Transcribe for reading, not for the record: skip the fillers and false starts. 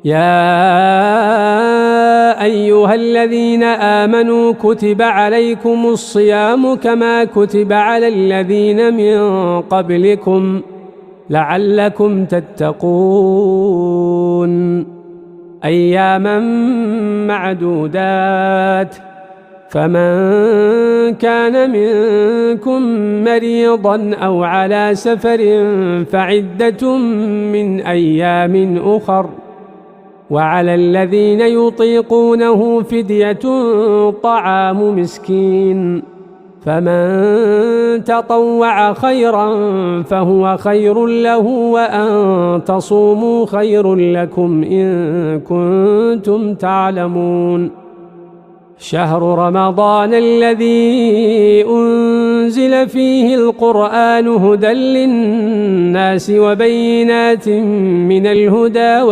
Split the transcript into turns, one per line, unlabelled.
يا أيها الذين آمنوا كتب عليكم الصيام كما كتب على الذين من قبلكم لعلكم تتقون أياما معدودات فمن كان منكم مريضا أو على سفر فعدة من أيام أخر وعلى الذين يطيقونه فدية طعام مسكين فمن تطوع خيرا فهو خير له وأن تصوموا خير لكم إن كنتم تعلمون شهر رمضان الذي أنزل فيه القرآن هدى للناس وبينات من الهدى